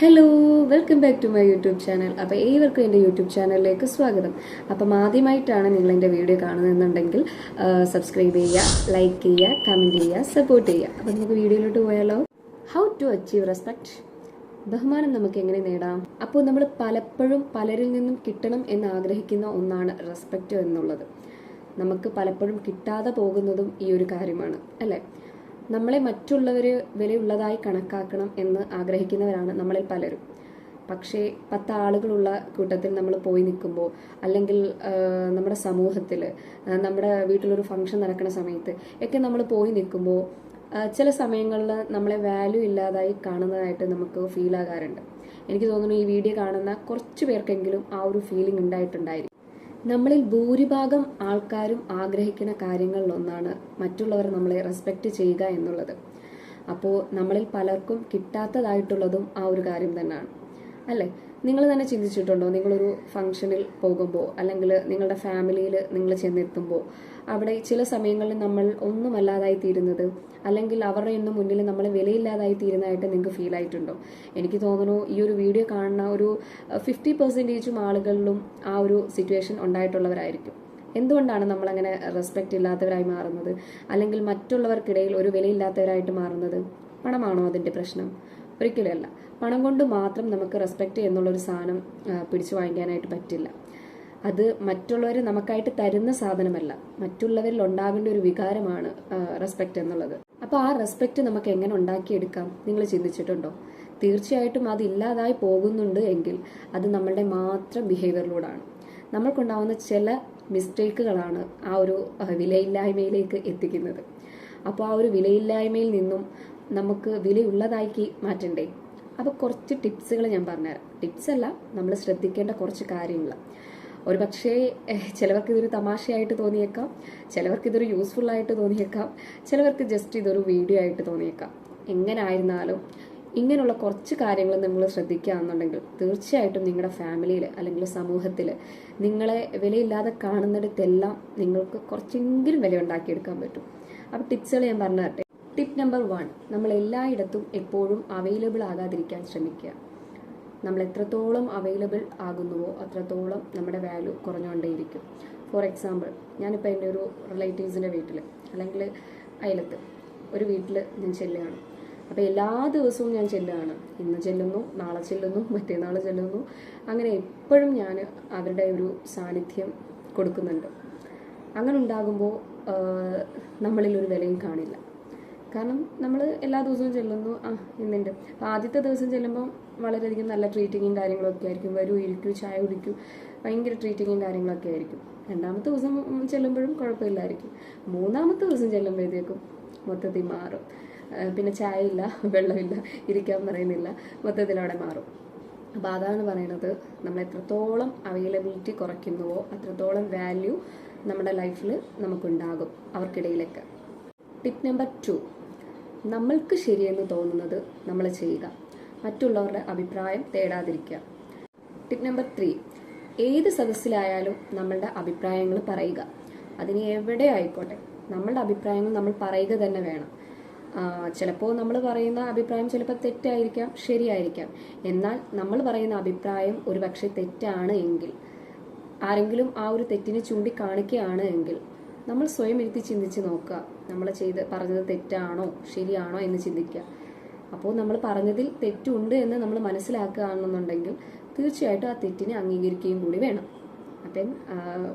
Hello, welcome back to my YouTube channel. അപ്പോൾ ഏവർക്കും എൻ്റെ യൂട്യൂബ് ചാനലിലേക്ക് സ്വാഗതം. അപ്പം ആദ്യമായിട്ടാണ് നിങ്ങൾ എൻ്റെ വീഡിയോ കാണുന്നുണ്ടെങ്കിൽ സബ്സ്ക്രൈബ് ചെയ്യുക, ലൈക്ക് ചെയ്യുക, കമൻറ്റ് ചെയ്യുക, സപ്പോർട്ട് ചെയ്യുക. അപ്പം നമുക്ക് വീഡിയോയിലോട്ട് പോയാലോ. How to achieve respect. ബഹുമാനം നമുക്ക് എങ്ങനെ നേടാം? അപ്പോൾ നമ്മൾ പലപ്പോഴും പലരിൽ നിന്നും കിട്ടണം എന്ന് ആഗ്രഹിക്കുന്ന ഒന്നാണ് റെസ്പെക്റ്റ് എന്നുള്ളത്. നമുക്ക് പലപ്പോഴും കിട്ടാതെ പോകുന്നതും ഈ ഒരു കാര്യമാണ്, അല്ലേ? നമ്മളെ മറ്റുള്ളവർ വിലയുള്ളതായി കണക്കാക്കണം എന്ന് ആഗ്രഹിക്കുന്നവരാണ് നമ്മളിൽ പലരും. പക്ഷേ 10 ആളുകളുള്ള കൂട്ടത്തിൽ നമ്മൾ പോയി നിൽക്കുമ്പോൾ, അല്ലെങ്കിൽ നമ്മുടെ സമൂഹത്തിൽ, നമ്മുടെ വീട്ടിലൊരു ഫംഗ്ഷൻ നടക്കുന്ന സമയത്ത് ഒക്കെ നമ്മൾ പോയി നിൽക്കുമ്പോൾ ചില സമയങ്ങളിൽ നമ്മളെ വാല്യൂ ഇല്ലാതായി കാണുന്നതായിട്ട് നമുക്ക് ഫീൽ ആകാറുണ്ട്. എനിക്ക് തോന്നുന്നു ഈ വീഡിയോ കാണുന്ന കുറച്ച് പേർക്കെങ്കിലും ആ ഒരു ഫീലിംഗ് ഉണ്ടായിട്ടുണ്ടായിരിക്കും. നമ്മളിൽ ഭൂരിഭാഗം ആൾക്കാരും ആഗ്രഹിക്കുന്ന കാര്യങ്ങളിലൊന്നാണ് മറ്റുള്ളവർ നമ്മളെ റെസ്പെക്റ്റ് ചെയ്യുക എന്നുള്ളത്. അപ്പോൾ നമ്മളിൽ പലർക്കും കിട്ടാത്തതായിട്ടുള്ളതും ആ ഒരു കാര്യം തന്നെയാണ്, അല്ലേ? നിങ്ങൾ തന്നെ ചിന്തിച്ചിട്ടുണ്ടോ? നിങ്ങളൊരു ഫംഗ്ഷനിൽ പോകുമ്പോൾ, അല്ലെങ്കിൽ നിങ്ങളുടെ ഫാമിലിയിൽ നിങ്ങൾ ചെന്നെത്തുമ്പോൾ അവിടെ ചില സമയങ്ങളിൽ നമ്മൾ ഒന്നുമല്ലാതായി തീരുന്നത്, അല്ലെങ്കിൽ അവരുടെ ഒന്നും മുന്നിൽ നമ്മൾ വിലയില്ലാതായി തീരുന്നതായിട്ട് നിങ്ങൾക്ക് ഫീൽ ആയിട്ടുണ്ടോ? എനിക്ക് തോന്നുന്നു ഈ ഒരു വീഡിയോ കാണുന്ന ഒരു 50% ആളുകളിലും ആ ഒരു സിറ്റുവേഷൻ ഉണ്ടായിട്ടുള്ളവരായിരിക്കും. എന്തുകൊണ്ടാണ് നമ്മളങ്ങനെ റെസ്പെക്റ്റ് ഇല്ലാത്തവരായി മാറുന്നത്, അല്ലെങ്കിൽ മറ്റുള്ളവർക്കിടയിൽ ഒരു വിലയില്ലാത്തവരായിട്ട് മാറുന്നത്? പണമാണോ അതിൻ്റെ പ്രശ്നം? ഒരിക്കലുമല്ല. പണം കൊണ്ട് മാത്രം നമുക്ക് റെസ്പെക്റ്റ് എന്നുള്ളൊരു സാധനം പിടിച്ചു വാങ്ങിക്കാനായിട്ട് പറ്റില്ല. അത് മറ്റുള്ളവർ നമുക്കായിട്ട് തരുന്ന സാധനമല്ല, മറ്റുള്ളവരിൽ ഉണ്ടാകേണ്ട ഒരു വികാരമാണ് റെസ്പെക്റ്റ് എന്നുള്ളത്. അപ്പോൾ ആ റെസ്പെക്റ്റ് നമുക്ക് എങ്ങനെ ഉണ്ടാക്കിയെടുക്കാം, നിങ്ങൾ ചിന്തിച്ചിട്ടുണ്ടോ? തീർച്ചയായിട്ടും അത് ഇല്ലാതായി പോകുന്നുണ്ട് എങ്കിൽ അത് നമ്മളുടെ മാത്രം ബിഹേവിയറിലൂടെയാണ്. നമ്മൾക്കുണ്ടാവുന്ന ചില മിസ്റ്റേക്കുകളാണ് ആ ഒരു വിലയില്ലായ്മയിലേക്ക് എത്തിക്കുന്നത്. അപ്പോൾ ആ ഒരു വിലയില്ലായ്മയിൽ നിന്നും നമുക്ക് വിലയുള്ളതാക്കി മാറ്റണ്ടേ? അപ്പോൾ കുറച്ച് ടിപ്സുകൾ ഞാൻ പറഞ്ഞുതരാം. ടിപ്സ് അല്ല, നമ്മൾ ശ്രദ്ധിക്കേണ്ട കുറച്ച് കാര്യങ്ങൾ. ഒരു പക്ഷേ ചിലവർക്ക് ഇതൊരു തമാശയായിട്ട് തോന്നിയേക്കാം, ചിലവർക്ക് ഇതൊരു യൂസ്ഫുൾ ആയിട്ട് തോന്നിയേക്കാം, ചിലവർക്ക് ജസ്റ്റ് ഇതൊരു വീഡിയോ ആയിട്ട് തോന്നിയേക്കാം. എങ്ങനെ ആയിരുന്നാലും ഇങ്ങനെയുള്ള കുറച്ച് കാര്യങ്ങൾ നിങ്ങൾ ശ്രദ്ധിക്കുകയാണെന്നുണ്ടെങ്കിൽ തീർച്ചയായിട്ടും നിങ്ങളുടെ ഫാമിലിയിൽ അല്ലെങ്കിൽ സമൂഹത്തിൽ നിങ്ങളെ വിലയില്ലാതെ കാണുന്നിടത്തെല്ലാം നിങ്ങൾക്ക് കുറച്ചെങ്കിലും വില ഉണ്ടാക്കിയെടുക്കാൻ പറ്റും. അപ്പോൾ ടിപ്സുകൾ ഞാൻ പറഞ്ഞു തരട്ടെ. ടിപ്പ് നമ്പർ 1, നമ്മൾ എല്ലായിടത്തും എപ്പോഴും അവൈലബിൾ ആകാതിരിക്കാൻ ശ്രമിക്കുക. നമ്മൾ എത്രത്തോളം അവൈലബിൾ ആകുന്നുവോ അത്രത്തോളം നമ്മുടെ വാല്യൂ കുറഞ്ഞുകൊണ്ടേയിരിക്കും. ഫോർ എക്സാമ്പിൾ, ഞാനിപ്പോൾ എൻ്റെ ഒരു റിലേറ്റീവ്സിൻ്റെ വീട്ടിൽ അല്ലെങ്കിൽ അയലത്ത് ഒരു വീട്ടിൽ ഞാൻ ചെല്ലുകയാണ്. അപ്പോൾ എല്ലാ ദിവസവും ഞാൻ ചെല്ലുകയാണ്. ഇന്ന് ചെല്ലുന്നു, നാളെ ചെല്ലുന്നു, മറ്റന്നാൾ ചെല്ലുന്നു. അങ്ങനെ എപ്പോഴും ഞാൻ അവരുടെ ഒരു സാന്നിധ്യം കൊടുക്കുന്നുണ്ട്. അങ്ങനെ ഉണ്ടാകുമ്പോൾ നമ്മളിൽ ഒരു വിലയും കാണില്ല. കാരണം നമ്മൾ എല്ലാ ദിവസവും ചെല്ലുന്നു, ഇന്നുണ്ട്. അപ്പോൾ ആദ്യത്തെ ദിവസം ചെല്ലുമ്പോൾ വളരെയധികം നല്ല ട്രീറ്റിങ്ങും കാര്യങ്ങളൊക്കെ ആയിരിക്കും. വരൂ, ഇരിക്കൂ, ചായ കുടിക്കൂ, ഭയങ്കര ട്രീറ്റിങ്ങും കാര്യങ്ങളൊക്കെ ആയിരിക്കും. രണ്ടാമത്തെ ദിവസം ചെല്ലുമ്പോഴും കുഴപ്പമില്ലായിരിക്കും. മൂന്നാമത്തെ ദിവസം ചെല്ലുമ്പോഴത്തേക്കും മൊത്തത്തിൽ മാറും. പിന്നെ ചായ ഇല്ല, വെള്ളമില്ല, ഇരിക്കാൻ പറയുന്നില്ല, മൊത്തത്തിൽ അവിടെ മാറും. അപ്പോൾ അതാണ് പറയുന്നത്, നമ്മൾ എത്രത്തോളം അവൈലബിലിറ്റി കുറയ്ക്കുന്നുവോ അത്രത്തോളം വാല്യൂ നമ്മുടെ ലൈഫിൽ നമുക്കുണ്ടാകും അവർക്കിടയിലൊക്കെ. ടിപ്പ് നമ്പർ 2, നമ്മൾക്ക് ശരിയെന്ന് തോന്നുന്നത് നമ്മൾ ചെയ്യുക, മറ്റുള്ളവരുടെ അഭിപ്രായം തേടാതിരിക്കുക. ടിപ്പ് നമ്പർ 3, ഏത് സദസ്സിലായാലും നമ്മളുടെ അഭിപ്രായങ്ങൾ പറയുക. അതിന് എവിടെ ആയിക്കോട്ടെ നമ്മളുടെ അഭിപ്രായങ്ങൾ നമ്മൾ പറയുക തന്നെ വേണം. ചിലപ്പോൾ നമ്മൾ പറയുന്ന അഭിപ്രായം ചിലപ്പോൾ തെറ്റായിരിക്കാം, ശരിയായിരിക്കാം. എന്നാൽ നമ്മൾ പറയുന്ന അഭിപ്രായം ഒരു പക്ഷേ തെറ്റാണ് എങ്കിൽ, ആരെങ്കിലും ആ ഒരു തെറ്റിനെ ചൂണ്ടിക്കാണിക്കുകയാണ് എങ്കിൽ നമ്മൾ സ്വയം ഇരുത്തി ചിന്തിച്ച് നോക്കുക, നമ്മൾ പറഞ്ഞത് തെറ്റാണോ ശരിയാണോ എന്ന് ചിന്തിക്കുക. അപ്പോൾ നമ്മൾ പറഞ്ഞതിൽ തെറ്റുണ്ട് എന്ന് നമ്മൾ മനസ്സിലാക്കുകയാണെന്നുണ്ടെങ്കിൽ തീർച്ചയായിട്ടും ആ തെറ്റിനെ അംഗീകരിക്കുകയും കൂടി വേണം. അപ്പം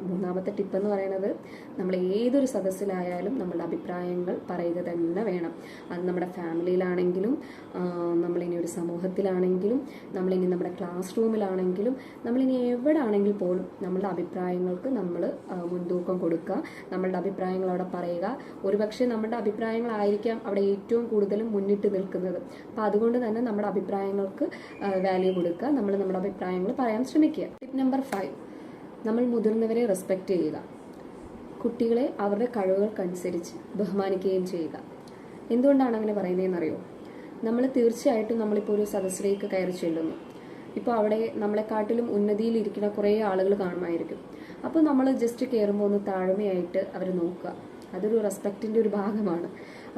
മൂന്നാമത്തെ ടിപ്പ് എന്ന് പറയുന്നത്, നമ്മൾ ഏതൊരു സദസ്സിലായാലും നമ്മളുടെ അഭിപ്രായങ്ങൾ പറയുക തന്നെ വേണം. അത് നമ്മുടെ ഫാമിലിയിലാണെങ്കിലും, നമ്മളിനി ഒരു സമൂഹത്തിലാണെങ്കിലും, നമ്മളിനി നമ്മുടെ ക്ലാസ് റൂമിലാണെങ്കിലും, നമ്മളിനി എവിടെ ആണെങ്കിൽ പോലും നമ്മളുടെ അഭിപ്രായങ്ങൾക്ക് നമ്മൾ മുൻതൂക്കം കൊടുക്കുക, നമ്മളുടെ അഭിപ്രായങ്ങൾ അവിടെ പറയുക. ഒരുപക്ഷെ നമ്മുടെ അഭിപ്രായങ്ങളായിരിക്കാം അവിടെ ഏറ്റവും കൂടുതലും മുന്നിട്ട് നിൽക്കുന്നത്. അപ്പോൾ അതുകൊണ്ട് തന്നെ നമ്മുടെ അഭിപ്രായങ്ങൾക്ക് വാല്യൂ കൊടുക്കുക, നമ്മൾ നമ്മുടെ അഭിപ്രായങ്ങൾ പറയാൻ ശ്രമിക്കുക. ടിപ്പ് നമ്പർ 5, നമ്മൾ മുതിർന്നവരെ റെസ്പെക്റ്റ് ചെയ്യുക. കുട്ടികളെ അവരുടെ കഴിവുകൾക്കനുസരിച്ച് ബഹുമാനിക്കുകയും ചെയ്യുക. എന്തുകൊണ്ടാണ് അങ്ങനെ പറയുന്നതെന്നറിയോ? നമ്മൾ തീർച്ചയായിട്ടും നമ്മളിപ്പോൾ ഒരു സദസ്സിലേക്ക് കയറി ചെല്ലുന്നു. ഇപ്പോൾ അവിടെ നമ്മളെക്കാട്ടിലും ഉന്നതിയിലിരിക്കുന്ന കുറേ ആളുകൾ കാണുമായിരിക്കും. അപ്പോൾ നമ്മൾ ജസ്റ്റ് കയറുമ്പോൾ ഒന്ന് താഴ്മയായിട്ട് അവർ നോക്കുക. അതൊരു റെസ്പെക്റ്റിൻ്റെ ഒരു ഭാഗമാണ്.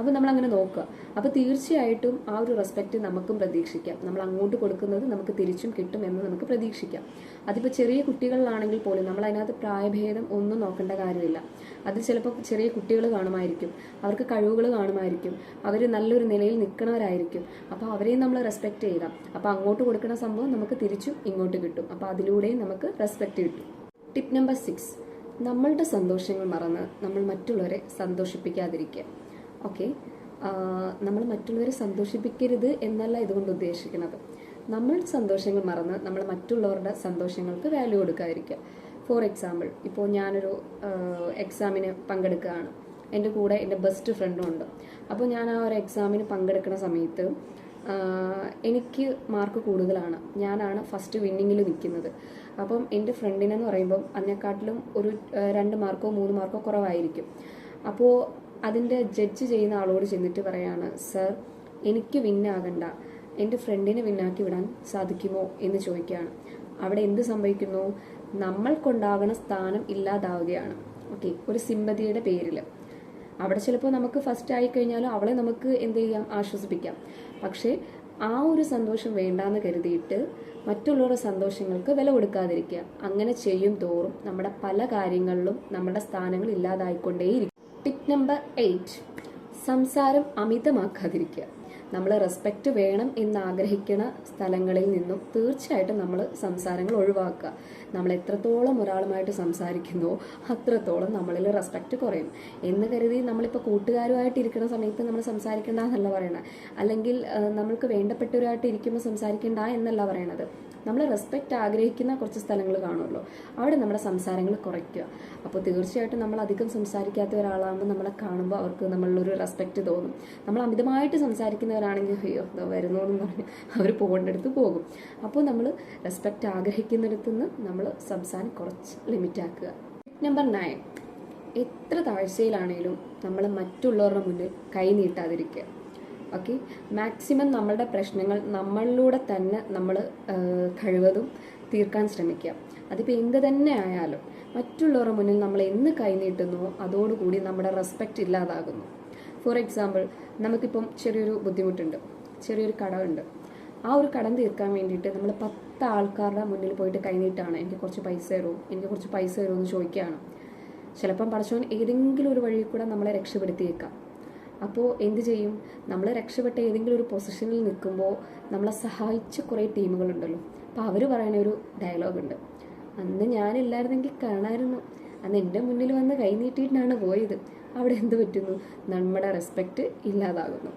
അപ്പോൾ നമ്മൾ അങ്ങനെ നോക്കുക. അപ്പോൾ തീർച്ചയായിട്ടും ആ ഒരു റെസ്പെക്റ്റ് നമുക്കും പ്രതീക്ഷിക്കാം. നമ്മൾ അങ്ങോട്ട് കൊടുക്കുന്നത് നമുക്ക് തിരിച്ചും കിട്ടും എന്ന് നമുക്ക് പ്രതീക്ഷിക്കാം. അതിപ്പോൾ ചെറിയ കുട്ടികളിലാണെങ്കിൽ പോലും നമ്മൾ അതിനകത്ത് പ്രായഭേദം ഒന്നും നോക്കേണ്ട കാര്യമില്ല. അത് ചിലപ്പോൾ ചെറിയ കുട്ടികൾ കാണുമായിരിക്കും, അവർക്ക് കഴിവുകൾ കാണുമായിരിക്കും, അവർ നല്ലൊരു നിലയിൽ നിൽക്കുന്നവരായിരിക്കും. അപ്പോൾ അവരെയും നമ്മൾ റെസ്പെക്റ്റ് ചെയ്യുക. അപ്പോൾ അങ്ങോട്ട് കൊടുക്കുന്ന സംഭവം നമുക്ക് തിരിച്ചും ഇങ്ങോട്ട് കിട്ടും. അപ്പോൾ അതിലൂടെയും നമുക്ക് റെസ്പെക്റ്റ് കിട്ടും. ടിപ്പ് നമ്പർ 6, നമ്മളുടെ സന്തോഷങ്ങൾ മറന്ന് നമ്മൾ മറ്റുള്ളവരെ സന്തോഷിപ്പിക്കാതിരിക്കുക. ഓക്കെ, നമ്മൾ മറ്റുള്ളവരെ സന്തോഷിപ്പിക്കരുത് എന്നല്ല ഇതുകൊണ്ട് ഉദ്ദേശിക്കുന്നത്. നമ്മളുടെ സന്തോഷങ്ങൾ മറന്ന് നമ്മൾ മറ്റുള്ളവരുടെ സന്തോഷങ്ങൾക്ക് വാല്യൂ കൊടുക്കാതിരിക്കുക. ഫോർ എക്സാമ്പിൾ, ഇപ്പോൾ ഞാനൊരു എക്സാമിന് പങ്കെടുക്കുകയാണ്, എൻ്റെ കൂടെ എൻ്റെ ബെസ്റ്റ് ഫ്രണ്ടും ഉണ്ട്. അപ്പോൾ ഞാൻ ആ ഒരു എക്സാമിന് പങ്കെടുക്കുന്ന സമയത്ത് എനിക്ക് മാർക്ക് കൂടുതലാണ്, ഞാനാണ് ഫസ്റ്റ് വിന്നിങ്ങിൽ നിൽക്കുന്നത്. അപ്പം എൻ്റെ ഫ്രണ്ടിനെന്ന് പറയുമ്പം അതിനെക്കാട്ടിലും ഒരു 2 മാർക്കോ 3 മാർക്കോ കുറവായിരിക്കും. അപ്പോൾ അതിൻ്റെ ജഡ്ജ് ചെയ്യുന്ന ആളോട് ചെന്നിട്ട് പറയാണ്, സർ എനിക്ക് വിന്നാകണ്ട, എൻ്റെ ഫ്രണ്ടിനെ വിന്നാക്കി വിടാൻ സാധിക്കുമോ എന്ന് ചോദിക്കുകയാണ്. അവിടെ എന്ത് സംഭവിക്കുന്നു? നമ്മൾക്കുണ്ടാകുന്ന സ്ഥാനം ഇല്ലാതാവുകയാണ്. ഓക്കെ, ഒരു സിമ്പതിയുടെ പേരിൽ. അവിടെ ചിലപ്പോൾ നമുക്ക് ഫസ്റ്റ് ആയി കഴിഞ്ഞാലും അവളെ നമുക്ക് എന്ത് ചെയ്യാം, ആശ്വസിപ്പിക്കാം. പക്ഷേ ആ ഒരു സന്തോഷം വേണ്ടാന്ന് കരുതിയിട്ട് മറ്റുള്ളവരുടെ സന്തോഷങ്ങൾക്ക് വില കൊടുക്കാതിരിക്കുക. അങ്ങനെ ചെയ്യും തോറും നമ്മുടെ പല കാര്യങ്ങളിലും നമ്മുടെ സ്ഥാനങ്ങൾ ഇല്ലാതായിക്കൊണ്ടേയിരിക്കും. ടിപ്പ് നമ്പർ 8, സംസാരം അമിതമാക്കാതിരിക്കുക. നമ്മൾ റെസ്പെക്റ്റ് വേണം എന്ന് ആഗ്രഹിക്കുന്ന സ്ഥലങ്ങളിൽ നിന്നും തീർച്ചയായിട്ടും നമ്മൾ സംസാരങ്ങൾ ഒഴിവാക്കുക. നമ്മൾ എത്രത്തോളം ഒരാളുമായിട്ട് സംസാരിക്കുന്നോ അത്രത്തോളം നമ്മളിൽ റെസ്പെക്റ്റ് കുറയും എന്ന് കരുതി നമ്മളിപ്പോൾ കൂട്ടുകാരുമായിട്ട് ഇരിക്കുന്ന സമയത്ത് നമ്മൾ സംസാരിക്കേണ്ട എന്നല്ല പറയണത്, അല്ലെങ്കിൽ നമ്മൾക്ക് വേണ്ടപ്പെട്ടവരായിട്ട് ഇരിക്കുമ്പോൾ സംസാരിക്കേണ്ട എന്നല്ല പറയണത്. നമ്മൾ റെസ്പെക്റ്റ് ആഗ്രഹിക്കുന്ന കുറച്ച് സ്ഥലങ്ങൾ കാണുമല്ലോ, അവിടെ നമ്മുടെ സംസാരങ്ങൾ കുറയ്ക്കുക. അപ്പോൾ തീർച്ചയായിട്ടും നമ്മൾ അധികം സംസാരിക്കാത്ത ഒരാളാകുമ്പോൾ നമ്മളെ കാണുമ്പോൾ അവർക്ക് നമ്മളൊരു റെസ്പെക്റ്റ് തോന്നും. നമ്മൾ അമിതമായിട്ട് സംസാരിക്കുന്നവരാണെങ്കിൽ അയ്യോ വരുന്നു എന്ന് പറഞ്ഞ് അവർ പോകേണ്ടടുത്ത് പോകും. അപ്പോൾ നമ്മൾ റെസ്പെക്റ്റ് ആഗ്രഹിക്കുന്നിടത്തു നിന്ന് നമ്മൾ സംസാരം കുറച്ച് ലിമിറ്റാക്കുക. നമ്പർ 9, എത്ര താഴ്ചയിലാണെങ്കിലും നമ്മൾ മറ്റുള്ളവരുടെ മുന്നിൽ കൈ നീട്ടാതിരിക്കുക. ഓക്കെ, മാക്സിമം നമ്മളുടെ പ്രശ്നങ്ങൾ നമ്മളിലൂടെ തന്നെ നമ്മൾ കഴിവതും തീർക്കാൻ ശ്രമിക്കുക. അതിപ്പോൾ എന്ത് തന്നെ ആയാലും മറ്റുള്ളവരുടെ മുന്നിൽ നമ്മൾ എന്ന് കൈനീട്ടുന്നു അതോടുകൂടി നമ്മുടെ റെസ്പെക്റ്റ് ഇല്ലാതാകുന്നു. ഫോർ എക്സാമ്പിൾ, നമുക്കിപ്പം ചെറിയൊരു ബുദ്ധിമുട്ടുണ്ട്, ചെറിയൊരു കടമുണ്ട്. ആ ഒരു കടം തീർക്കാൻ വേണ്ടിയിട്ട് നമ്മൾ 10 ആൾക്കാരുടെ മുന്നിൽ പോയിട്ട് കൈനീട്ടാണ്, എനിക്ക് കുറച്ച് പൈസ തരുമോ, എനിക്ക് കുറച്ച് പൈസ തരുമോ എന്ന് ചോദിക്കുകയാണ്. ചിലപ്പം പടച്ചവൻ ഏതെങ്കിലും ഒരു വഴി കൂടെ നമ്മളെ രക്ഷപ്പെടുത്തിയേക്കാം. അപ്പോൾ എന്ത് ചെയ്യും? നമ്മൾ രക്ഷപ്പെട്ട ഏതെങ്കിലും ഒരു പൊസിഷനിൽ നിൽക്കുമ്പോൾ നമ്മളെ സഹായിച്ച കുറേ ടീമുകളുണ്ടല്ലോ. അപ്പോൾ അവർ പറയുന്ന ഒരു ഡയലോഗുണ്ട്, അന്ന് ഞാനില്ലായിരുന്നെങ്കിൽ കാണാമായിരുന്നു, അന്ന് എൻ്റെ മുന്നിൽ വന്ന് കൈ നീട്ടിയിട്ടാണ് പോയത്. അവിടെ എന്ത് പറ്റുന്നു? നമ്മുടെ റെസ്പെക്റ്റ് ഇല്ലാതാകുന്നു.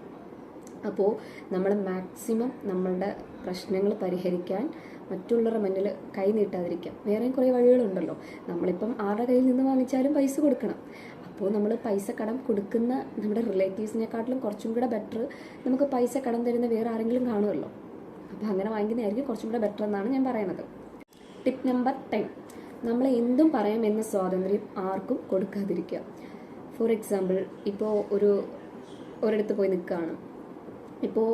അപ്പോൾ നമ്മൾ മാക്സിമം നമ്മളുടെ പ്രശ്നങ്ങൾ പരിഹരിക്കാൻ മറ്റുള്ളവരുടെ മുന്നിൽ കൈ നീട്ടാതിരിക്കാം. വേറെയും കുറേ വഴികളുണ്ടല്ലോ. നമ്മളിപ്പം ആരുടെ കയ്യിൽ നിന്ന് വാങ്ങിച്ചാലും പൈസ കൊടുക്കണം. അപ്പോൾ നമ്മൾ പൈസ കടം കൊടുക്കുന്ന നമ്മുടെ റിലേറ്റീവ്സിനെക്കാട്ടിലും കുറച്ചും കൂടെ ബെറ്റർ നമുക്ക് പൈസ കടം തരുന്ന വേറെ ആരെങ്കിലും കാണുമല്ലോ. അപ്പോൾ അങ്ങനെ വാങ്ങിക്കുന്നതായിരിക്കും കുറച്ചും കൂടെ ബെറ്റർ എന്നാണ് ഞാൻ പറയുന്നത്. ടിപ്പ് നമ്പർ 10, നമ്മൾ എന്തും പറയാം എന്ന സ്വാതന്ത്ര്യം ആർക്കും കൊടുക്കാതിരിക്കുക. ഫോർ എക്സാമ്പിൾ, ഇപ്പോൾ ഒരിടത്ത് പോയി നിൽക്കുകയാണ്. ഇപ്പോൾ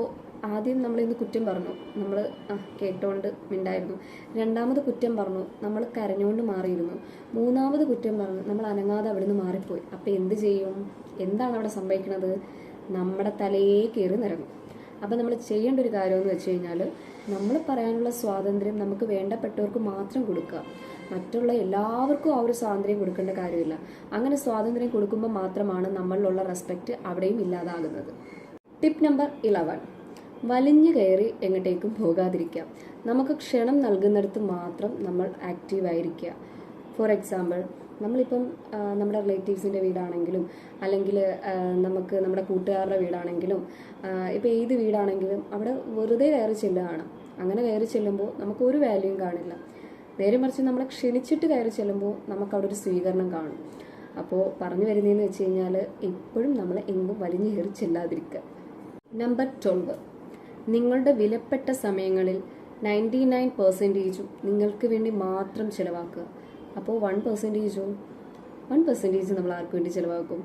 ആദ്യം നമ്മളിന്ന് കുറ്റം പറഞ്ഞു, നമ്മൾ കേട്ടോണ്ട് മിണ്ടായിരുന്നു. രണ്ടാമത് കുറ്റം പറഞ്ഞു, നമ്മൾ കരഞ്ഞുകൊണ്ട് മാറിയിരുന്നു. മൂന്നാമത് കുറ്റം പറഞ്ഞു, നമ്മൾ അനങ്ങാതെ അവിടെ നിന്ന് മാറിപ്പോയി. അപ്പോൾ എന്ത് ചെയ്യും? എന്താണ് അവിടെ സംഭവിക്കുന്നത്? നമ്മുടെ തലയെ കയറി നിറങ്ങും. അപ്പോൾ നമ്മൾ ചെയ്യേണ്ട ഒരു കാര്യമെന്ന് വെച്ച് കഴിഞ്ഞാൽ, നമ്മൾ പറയാനുള്ള സ്വാതന്ത്ര്യം നമുക്ക് വേണ്ടപ്പെട്ടവർക്ക് മാത്രം കൊടുക്കുക. മറ്റുള്ള എല്ലാവർക്കും ആ ഒരു സ്വാതന്ത്ര്യം കൊടുക്കേണ്ട കാര്യമില്ല. അങ്ങനെ സ്വാതന്ത്ര്യം കൊടുക്കുമ്പോൾ മാത്രമാണ് നമ്മളിലുള്ള റെസ്പെക്റ്റ് അവിടെയും ഇല്ലാതാകുന്നത്. ടിപ്പ് നമ്പർ 11, വലിഞ്ഞു കയറി എങ്ങോട്ടേക്കും പോകാതിരിക്കുക. നമുക്ക് ക്ഷണം നൽകുന്നിടത്ത് മാത്രം നമ്മൾ ആക്റ്റീവായിരിക്കുക. ഫോർ എക്സാമ്പിൾ, നമ്മളിപ്പം നമ്മുടെ റിലേറ്റീവ്സിൻ്റെ വീടാണെങ്കിലും അല്ലെങ്കിൽ നമുക്ക് നമ്മുടെ കൂട്ടുകാരുടെ വീടാണെങ്കിലും ഇപ്പോൾ ഏത് വീടാണെങ്കിലും അവിടെ വെറുതെ കയറി ചെല്ലുകയാണ്. അങ്ങനെ കയറി ചെല്ലുമ്പോൾ നമുക്കൊരു വാല്യൂയും കാണില്ല. നേരെ മറിച്ച് നമ്മളെ ക്ഷണിച്ചിട്ട് കയറി ചെല്ലുമ്പോൾ നമുക്കവിടെ ഒരു സ്വീകരണം കാണും. അപ്പോൾ പറഞ്ഞു വരുന്നതെന്ന് വെച്ച് കഴിഞ്ഞാൽ എപ്പോഴും നമ്മൾ എങ്ങും വലിഞ്ഞു കയറി ചെല്ലാതിരിക്കുക. നമ്പർ 12, നിങ്ങളുടെ വിലപ്പെട്ട സമയങ്ങളിൽ 99% നിങ്ങൾക്ക് വേണ്ടി മാത്രം ചിലവാക്കുക. അപ്പോൾ 1% നമ്മൾ ആർക്ക് വേണ്ടി ചിലവാക്കും?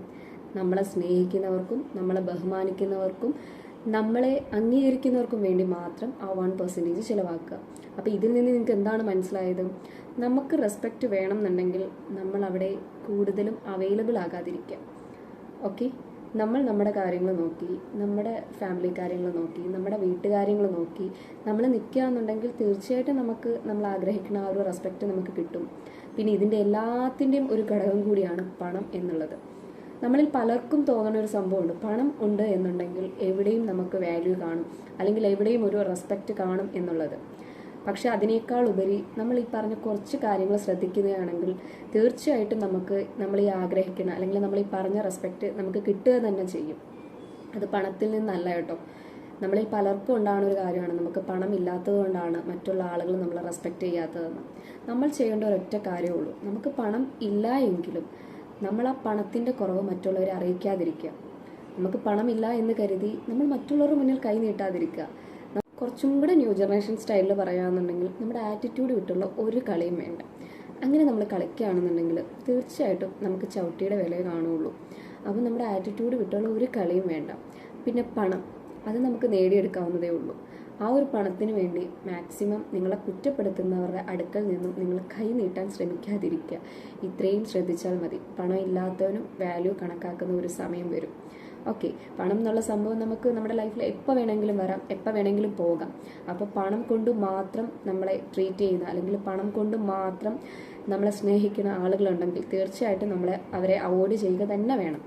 നമ്മളെ സ്നേഹിക്കുന്നവർക്കും നമ്മളെ ബഹുമാനിക്കുന്നവർക്കും നമ്മളെ അംഗീകരിക്കുന്നവർക്കും വേണ്ടി മാത്രം ആ 1% ചിലവാക്കുക. അപ്പോൾ ഇതിൽ നിന്ന് നിങ്ങൾക്ക് എന്താണ് മനസ്സിലായത്? നമുക്ക് റെസ്പെക്റ്റ് വേണം എന്നുണ്ടെങ്കിൽ നമ്മൾ അവിടെ കൂടുതലും അവൈലബിൾ ആകാതിരിക്കുക. ഓക്കെ, നമ്മൾ നമ്മുടെ കാര്യങ്ങൾ നോക്കി, നമ്മുടെ ഫാമിലി കാര്യങ്ങൾ നോക്കി, നമ്മുടെ വീട്ടുകാര്യങ്ങൾ നോക്കി നമ്മൾ നിൽക്കുകയെന്നുണ്ടെങ്കിൽ തീർച്ചയായിട്ടും നമുക്ക് നമ്മൾ ആഗ്രഹിക്കുന്ന ആ ഒരു റെസ്പെക്റ്റ് നമുക്ക് കിട്ടും. പിന്നെ ഇതിൻ്റെ എല്ലാത്തിൻ്റെയും ഒരു ഘടകം കൂടിയാണ് പണം എന്നുള്ളത്. നമ്മളിൽ പലർക്കും തോന്നുന്ന ഒരു സംഭവമുണ്ട്, പണം ഉണ്ട് എന്നുണ്ടെങ്കിൽ എവിടെയും നമുക്ക് വാല്യൂ കാണും, അല്ലെങ്കിൽ എവിടെയും ഒരു റെസ്പെക്റ്റ് കാണും എന്നുള്ളത്. പക്ഷെ അതിനേക്കാൾ ഉപരി നമ്മൾ ഈ പറഞ്ഞ കുറച്ച് കാര്യങ്ങൾ ശ്രദ്ധിക്കുകയാണെങ്കിൽ തീർച്ചയായിട്ടും നമുക്ക് നമ്മൾ ഈ ആഗ്രഹിക്കുന്ന അല്ലെങ്കിൽ നമ്മൾ ഈ പറഞ്ഞ റെസ്പെക്റ്റ് നമുക്ക് കിട്ടുക തന്നെ ചെയ്യും. അത് പണത്തിൽ നിന്നല്ല കേട്ടോ. നമ്മളിൽ പലർക്കും ഉണ്ടാകുന്ന ഒരു കാര്യമാണ്, നമുക്ക് പണം ഇല്ലാത്തത് കൊണ്ടാണ് മറ്റുള്ള ആളുകൾ നമ്മളെ റെസ്പെക്റ്റ് ചെയ്യാത്തതെന്ന്. നമ്മൾ ചെയ്യേണ്ട ഒരൊറ്റ കാര്യമേ ഉള്ളൂ, നമുക്ക് പണം ഇല്ല എങ്കിലും നമ്മൾ ആ പണത്തിൻ്റെ കുറവ് മറ്റുള്ളവരെ അറിയിക്കാതിരിക്കുക. നമുക്ക് പണമില്ല എന്ന് കരുതി നമ്മൾ മറ്റുള്ളവരുടെ മുന്നിൽ കൈ നീട്ടാതിരിക്കുക. കുറച്ചും കൂടെ ന്യൂ ജനറേഷൻ സ്റ്റൈലിൽ പറയുകയാണെന്നുണ്ടെങ്കിൽ നമ്മുടെ ആറ്റിറ്റ്യൂഡ് വിട്ടുള്ള ഒരു കളിയും വേണ്ട. അങ്ങനെ നമ്മൾ കളിക്കുകയാണെന്നുണ്ടെങ്കിൽ തീർച്ചയായിട്ടും നമുക്ക് ചവിട്ടിയുടെ വിലയെ കാണുകയുള്ളൂ. അപ്പോൾ നമ്മുടെ ആറ്റിറ്റ്യൂഡ് വിട്ടുള്ള ഒരു കളിയും വേണ്ട. പിന്നെ പണം, അത് നമുക്ക് നേടിയെടുക്കാവുന്നതേ ഉള്ളൂ. ആ ഒരു പണത്തിന് വേണ്ടി മാക്സിമം നിങ്ങളെ കുറ്റപ്പെടുത്തുന്നവരുടെ അടുക്കൽ നിന്നും നിങ്ങൾ കൈ നീട്ടാൻ ശ്രമിക്കാതിരിക്കുക. ഇത്രയും ശ്രദ്ധിച്ചാൽ മതി. പണം ഇല്ലാത്തവനും വാല്യൂ കണക്കാക്കുന്ന ഒരു സമയം വരും. ഓക്കെ, പണം എന്നുള്ള സംഭവം നമുക്ക് നമ്മുടെ ലൈഫിൽ എപ്പോൾ വേണമെങ്കിലും വരാം, എപ്പോൾ വേണമെങ്കിലും പോകാം. അപ്പോൾ പണം കൊണ്ട് മാത്രം നമ്മളെ ട്രീറ്റ് ചെയ്യുന്ന അല്ലെങ്കിൽ പണം കൊണ്ട് മാത്രം നമ്മളെ സ്നേഹിക്കുന്ന ആളുകളുണ്ടെങ്കിൽ തീർച്ചയായിട്ടും അവരെ അവോയ്ഡ് ചെയ്യുക തന്നെ വേണം.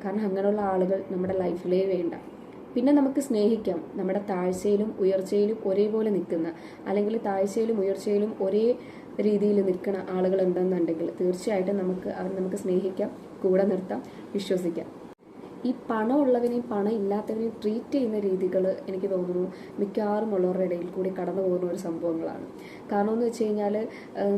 കാരണം അങ്ങനെയുള്ള ആളുകൾ നമ്മുടെ ലൈഫിലേ വേണ്ട. പിന്നെ നമുക്ക് സ്നേഹിക്കാം നമ്മുടെ താഴ്ചയിലും ഉയർച്ചയിലും ഒരേപോലെ നിൽക്കുന്ന, അല്ലെങ്കിൽ താഴ്ചയിലും ഉയർച്ചയിലും ഒരേ രീതിയിൽ നിൽക്കുന്ന ആളുകളുണ്ടെന്നുണ്ടെങ്കിൽ തീർച്ചയായിട്ടും നമുക്ക് സ്നേഹിക്കാം, കൂടെ നിർത്താം, വിശ്വസിക്കാം. ഈ പണമുള്ളവനെയും പണം ഇല്ലാത്തവനെയും ട്രീറ്റ് ചെയ്യുന്ന രീതികൾ എനിക്ക് തോന്നുന്നു മിക്കവാറും ഉള്ളവരുടെ ഇടയിൽ കൂടി കടന്നു പോകുന്ന ഒരു സംഭവങ്ങളാണ്. കാരണം എന്ന് വെച്ച് കഴിഞ്ഞാൽ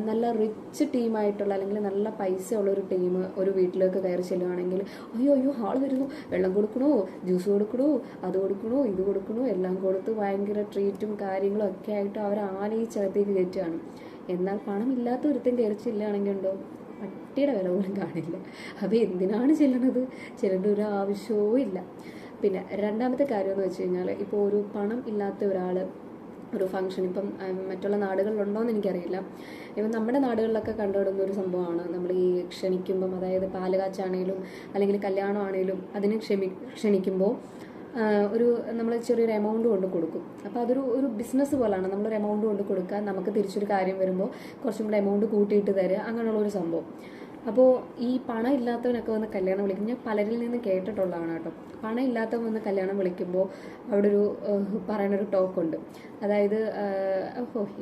നല്ല റിച്ച് ടീമായിട്ടുള്ള അല്ലെങ്കിൽ നല്ല പൈസ ഉള്ളൊരു ടീം ഒരു വീട്ടിലേക്ക് കയറി ചെല്ലുകയാണെങ്കിൽ അയ്യോ ആൾ വരുന്നു, വെള്ളം കൊടുക്കണോ, ജ്യൂസ് കൊടുക്കണോ, അത് കൊടുക്കണോ, ഇത് കൊടുക്കണോ, എല്ലാം കൊടുത്ത് ഭയങ്കര ട്രീറ്റും കാര്യങ്ങളും ഒക്കെ ആയിട്ട് അവർ ആനയിച്ചകത്തേക്ക് കയറ്റുകയാണ്. എന്നാൽ പണം ഇല്ലാത്ത ഒരുത്തൻ കയറി ചെല്ലുകയാണെങ്കിൽ ഉണ്ടോ പട്ടിയുടെ വില പോലും കാണില്ല. അപ്പോൾ എന്തിനാണ് ചെല്ലണത്? ചെല്ലേണ്ട ഒരു ആവശ്യവും ഇല്ല. പിന്നെ രണ്ടാമത്തെ കാര്യം എന്ന് വെച്ച് കഴിഞ്ഞാൽ, ഇപ്പോൾ ഒരു പണം ഇല്ലാത്ത ഒരാൾ ഒരു ഫംഗ്ഷൻ, ഇപ്പം മറ്റുള്ള നാടുകളിലുണ്ടോയെന്ന് എനിക്കറിയില്ല, ഇപ്പം നമ്മുടെ നാടുകളിലൊക്കെ കണ്ടുവിടുന്ന ഒരു സംഭവമാണ്, നമ്മൾ ഈ ക്ഷണിക്കുമ്പം, അതായത് പാലുകാച്ചാണേലും അല്ലെങ്കിൽ കല്യാണമാണേലും അതിന് ക്ഷണിക്കുമ്പോൾ നമ്മൾ ചെറിയൊരു എമൗണ്ട് കൊണ്ട് കൊടുക്കും. അപ്പോൾ ഒരു ബിസിനസ് പോലെയാണ്. നമ്മളൊരു എമൗണ്ട് കൊണ്ട് കൊടുക്കുക, നമുക്ക് തിരിച്ചൊരു കാര്യം വരുമ്പോൾ കുറച്ചും കൂടെ എമൗണ്ട് കൂട്ടിയിട്ട് തരിക, അങ്ങനെയുള്ളൊരു സംഭവം. അപ്പോൾ ഈ പണം ഇല്ലാത്തവനൊക്കെ വന്ന് കല്യാണം വിളിക്കും. ഞാൻ പലരിൽ നിന്ന് കേട്ടിട്ടുള്ളതാണ് കേട്ടോ. പണം ഇല്ലാത്തവൻ വന്ന് കല്യാണം വിളിക്കുമ്പോൾ അവിടെ പറയണൊരു ടോക്കുണ്ട്. അതായത്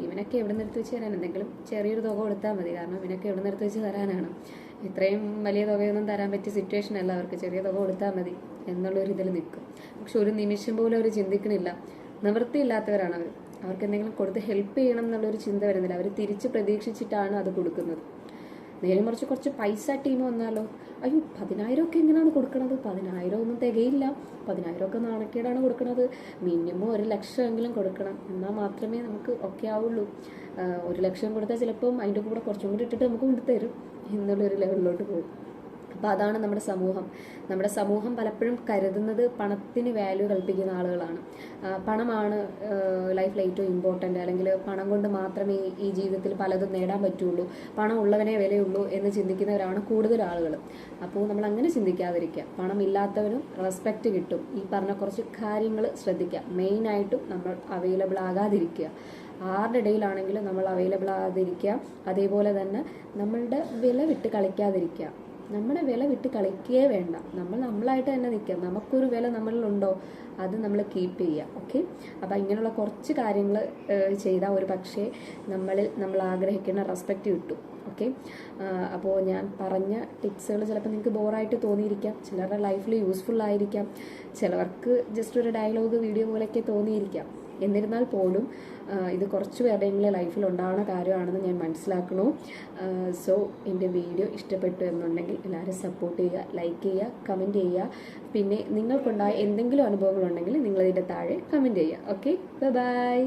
ഇവനൊക്കെ എവിടെ നിന്ന് എടുത്ത് വെച്ച് തരാൻ, എന്തെങ്കിലും ചെറിയൊരു തുക കൊടുത്താൽ മതി, കാരണം ഇവനൊക്കെ എവിടെ നിന്ന് എടുത്ത് വെച്ച് തരാനാണ്, ഇത്രയും വലിയ തുകയൊന്നും തരാൻ പറ്റിയ സിറ്റുവേഷൻ അല്ല അവർക്ക്, ചെറിയ തുക കൊടുത്താൽ മതി എന്നുള്ളൊരു ഇതിൽ നിൽക്കും. പക്ഷെ ഒരു നിമിഷം പോലും അവർ ചിന്തിക്കണില്ല. നിവൃത്തിയില്ലാത്തവരാണ് അവർക്ക് എന്തെങ്കിലും കൊടുത്ത് ഹെൽപ്പ് ചെയ്യണം എന്നുള്ളൊരു ചിന്ത വരുന്നില്ല. അവർ തിരിച്ച് പ്രതീക്ഷിച്ചിട്ടാണ് അത് കൊടുക്കുന്നത്. നേരെ മറിച്ച് കുറച്ച് പൈസ ടീം വന്നാലോ, അയ്യോ 10,000 ഒക്കെ എങ്ങനെയാണ് കൊടുക്കണത്, 10,000 ഒന്നും തികയില്ല, 10,000 ഒക്കെ നാണക്കേടാണ് കൊടുക്കണത്, മിനിമം 1,00,000 എങ്കിലും കൊടുക്കണം, എന്നാൽ മാത്രമേ നമുക്ക് ഒക്കെ ആവുള്ളൂ. 1,00,000 കൊടുത്താൽ ചിലപ്പം അതിൻ്റെ കൂടെ കുറച്ചും കൂടി ഇട്ടിട്ട് നമുക്ക് കൊണ്ടുതരും എന്നുള്ളൊരു ലെവലിലോട്ട് പോകും. അപ്പോൾ അതാണ് നമ്മുടെ സമൂഹം പലപ്പോഴും കരുതുന്നത് പണത്തിന് വാല്യൂ കൽപ്പിക്കുന്ന ആളുകളാണ്. പണമാണ് ലൈഫിൽ ഏറ്റവും ഇമ്പോർട്ടൻ്റ്, അല്ലെങ്കിൽ പണം കൊണ്ട് മാത്രമേ ഈ ജീവിതത്തിൽ പലതും നേടാൻ പറ്റുള്ളൂ, പണം ഉള്ളവനെ വിലയുള്ളൂ എന്ന് ചിന്തിക്കുന്നവരാണ് കൂടുതൽ ആളുകൾ. അപ്പോൾ നമ്മൾ അങ്ങനെ ചിന്തിക്കാതിരിക്കുക. പണം ഇല്ലാത്തവനും റെസ്പെക്റ്റ് കിട്ടും. ഈ പറഞ്ഞ കുറച്ച് കാര്യങ്ങൾ ശ്രദ്ധിക്കുക. മെയിനായിട്ടും നമ്മൾ അവൈലബിൾ ആകാതിരിക്കുക. ആരുടെ ഇടയിലാണെങ്കിലും നമ്മൾ അവൈലബിൾ ആകാതിരിക്കുക. അതേപോലെ തന്നെ നമ്മളുടെ വില വിട്ട് കളിക്കാതിരിക്കുക. നമ്മുടെ വില വിട്ട് കളിക്കുകയേ വേണ്ട. നമ്മളായിട്ട് തന്നെ നിൽക്കുക. നമുക്കൊരു വില നമ്മളിലുണ്ടോ അത് നമ്മൾ കീപ്പ് ചെയ്യുക. ഓക്കെ, അപ്പോൾ ഇങ്ങനെയുള്ള കുറച്ച് കാര്യങ്ങൾ ചെയ്താൽ ഒരു പക്ഷേ നമ്മൾ ആഗ്രഹിക്കുന്ന റെസ്പെക്റ്റ് കിട്ടും. ഓക്കെ, അപ്പോൾ ഞാൻ പറഞ്ഞ ടിപ്സുകൾ ചിലപ്പോൾ നിങ്ങൾക്ക് ബോറായിട്ട് തോന്നിയിരിക്കാം, ചിലരുടെ ലൈഫിൽ യൂസ്ഫുൾ ആയിരിക്കാം, ചിലവർക്ക് ജസ്റ്റ് ഒരു ഡയലോഗ് വീഡിയോ പോലെയൊക്കെ തോന്നിയിരിക്കാം. എന്നിരുന്നാൽ പോലും ഇത് കുറച്ച് പേരുടെയെങ്കിലും ലൈഫിൽ ഉണ്ടാകുന്ന കാര്യമാണെന്ന് ഞാൻ മനസ്സിലാക്കണു. സോ എൻ്റെ വീഡിയോ ഇഷ്ടപ്പെട്ടു എന്നുണ്ടെങ്കിൽ എല്ലാവരും സപ്പോർട്ട് ചെയ്യുക, ലൈക്ക് ചെയ്യുക, കമൻറ്റ് ചെയ്യുക. പിന്നെ നിങ്ങൾക്കുണ്ടായ എന്തെങ്കിലും അനുഭവങ്ങളുണ്ടെങ്കിൽ നിങ്ങളിതിൻ്റെ താഴെ കമൻറ്റ് ചെയ്യുക. Okay, by.